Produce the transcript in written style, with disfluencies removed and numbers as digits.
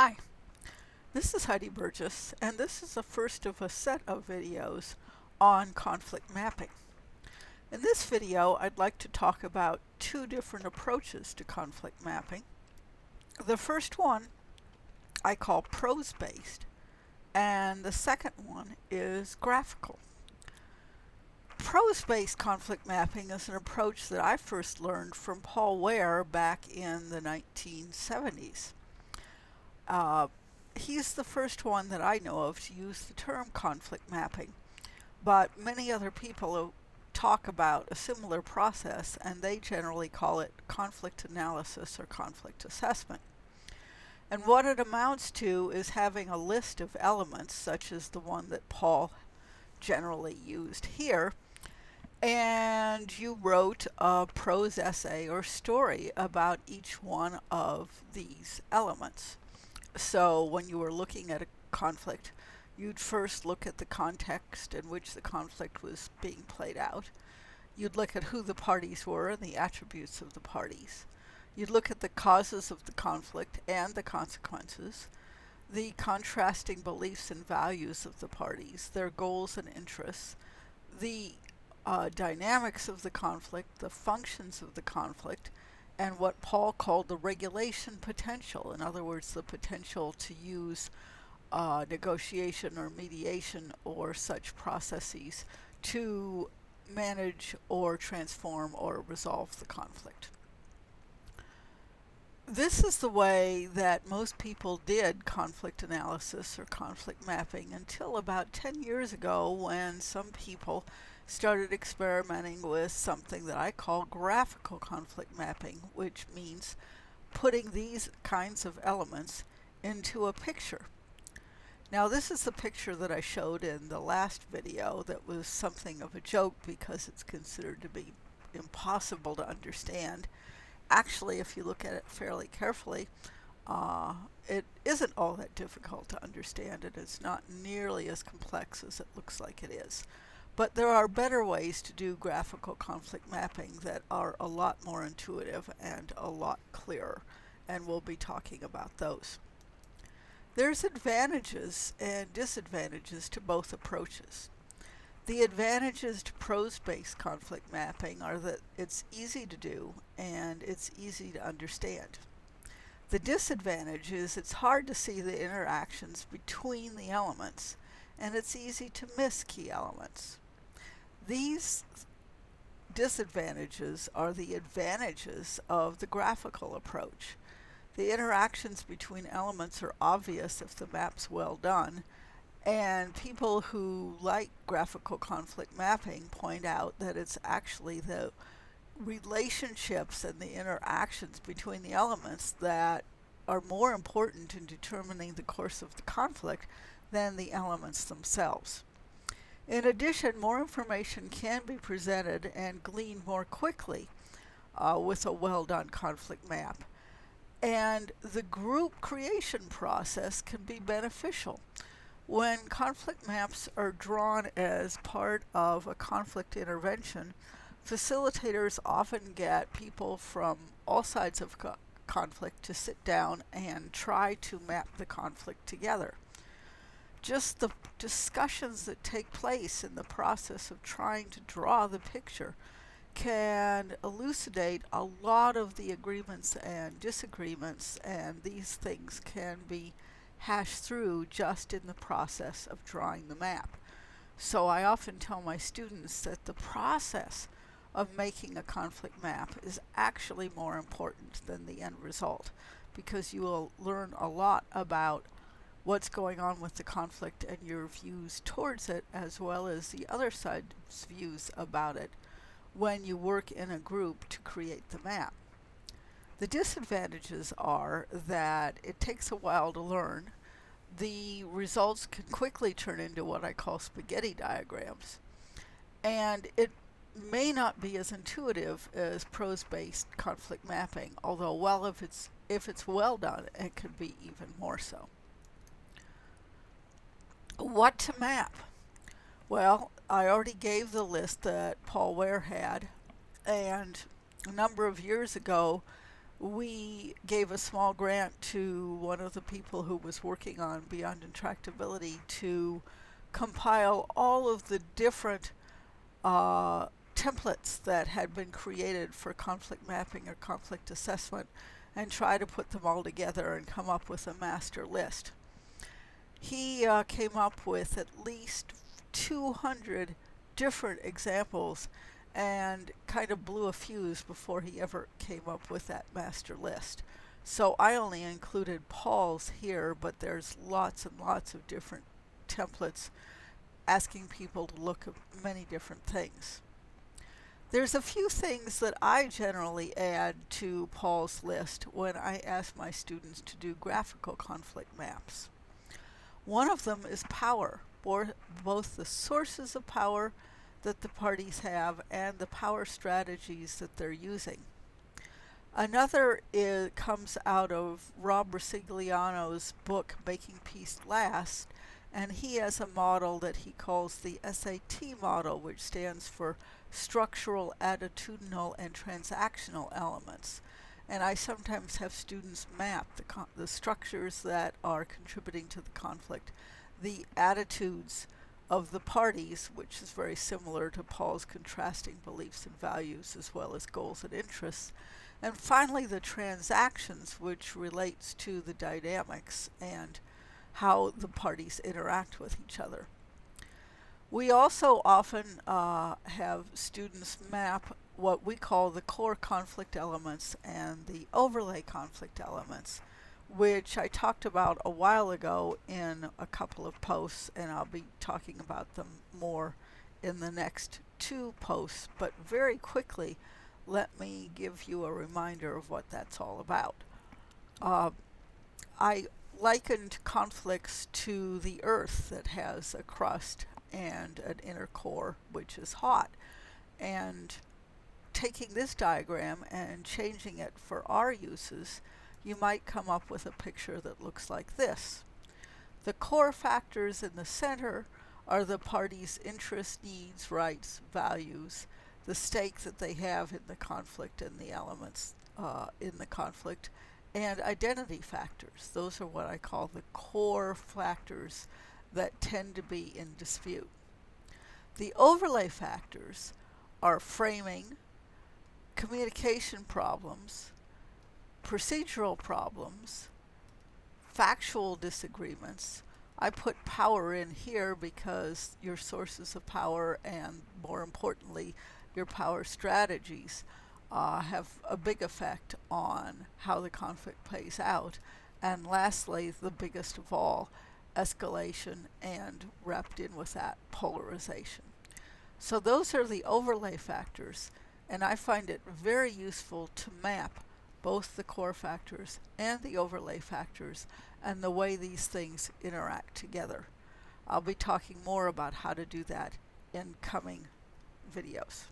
Hi, this is Heidi Burgess, and this is the first of a set of videos on conflict mapping. In this video, I'd like to talk about two different approaches to conflict mapping. The first one I call prose-based, and the second one is graphical. Prose-based conflict mapping is an approach that I first learned from Paul Ware back in the 1970s. He's the first one that I know of to use the term conflict mapping, but many other people talk about a similar process, and they generally call it conflict analysis or conflict assessment. And what it amounts to is having a list of elements, such as the one that Paul generally used here, and you wrote a prose essay or story about each one of these elements. So when you were looking at a conflict, you'd first look at the context in which the conflict was being played out. You'd look at who the parties were and the attributes of the parties. You'd look at the causes of the conflict and the consequences, the contrasting beliefs and values of the parties, their goals and interests, the dynamics of the conflict, the functions of the conflict, and what Paul called the regulation potential. In other words, the potential to use negotiation or mediation or such processes to manage or transform or resolve the conflict. This is the way that most people did conflict analysis or conflict mapping until about 10 years ago, when some people started experimenting with something that I call graphical conflict mapping, which means putting these kinds of elements into a picture. Now, this is the picture that I showed in the last video that was something of a joke because it's considered to be impossible to understand. Actually, if you look at it fairly carefully, it isn't all that difficult to understand, and it's not nearly as complex as it looks like it is. But there are better ways to do graphical conflict mapping that are a lot more intuitive and a lot clearer, and we'll be talking about those. There's advantages and disadvantages to both approaches. The advantages to prose-based conflict mapping are that it's easy to do and it's easy to understand. The disadvantage is it's hard to see the interactions between the elements, and it's easy to miss key elements. These disadvantages are the advantages of the graphical approach. The interactions between elements are obvious if the map's well done, and people who like graphical conflict mapping point out that it's actually the relationships and the interactions between the elements that are more important in determining the course of the conflict than the elements themselves. In addition, more information can be presented and gleaned more quickly with a well-done conflict map. And the group creation process can be beneficial. When conflict maps are drawn as part of a conflict intervention, facilitators often get people from all sides of conflict to sit down and try to map the conflict together. Just the discussions that take place in the process of trying to draw the picture can elucidate a lot of the agreements and disagreements, and these things can be hashed through just in the process of drawing the map. So I often tell my students that the process of making a conflict map is actually more important than the end result, because you will learn a lot about what's going on with the conflict and your views towards it, as well as the other side's views about it, when you work in a group to create the map. The disadvantages are that it takes a while to learn. The results can quickly turn into what I call spaghetti diagrams, and it may not be as intuitive as prose-based conflict mapping, although if it's well done, it can be even more so. What to map? Well, I already gave the list that Paul Ware had, and a number of years ago we gave a small grant to one of the people who was working on Beyond Intractability to compile all of the different templates that had been created for conflict mapping or conflict assessment and try to put them all together and come up with a master list. He came up with at least 200 different examples and kind of blew a fuse before he ever came up with that master list. So I only included Paul's here, but there's lots and lots of different templates asking people to look at many different things. There's a few things that I generally add to Paul's list when I ask my students to do graphical conflict maps. One of them is power, both the sources of power that the parties have and the power strategies that they're using. Another comes out of Rob Brasigliano's book, Making Peace Last, and he has a model that he calls the SAT model, which stands for Structural, Attitudinal, and Transactional Elements. And I sometimes have students map the structures that are contributing to the conflict, the attitudes of the parties, which is very similar to Paul's contrasting beliefs and values as well as goals and interests, and finally the transactions, which relates to the dynamics and how the parties interact with each other. We also often have students map what we call the core conflict elements and the overlay conflict elements, which I talked about a while ago in a couple of posts, and I'll be talking about them more in the next two posts. But very quickly, let me give you a reminder of what that's all about. I likened conflicts to the Earth that has a crust and an inner core, which is hot. And taking this diagram and changing it for our uses, you might come up with a picture that looks like this. The core factors in the center are the parties' interests, needs, rights, values, the stake that they have in the conflict and the elements in the conflict, and identity factors. Those are what I call the core factors that tend to be in dispute. The overlay factors are framing, communication problems, procedural problems, factual disagreements. I put power in here because your sources of power and, more importantly, your power strategies have a big effect on how the conflict plays out. And lastly, the biggest of all, escalation, and wrapped in with that, polarization. So those are the overlay factors, and I find it very useful to map both the core factors and the overlay factors and the way these things interact together. I'll be talking more about how to do that in coming videos.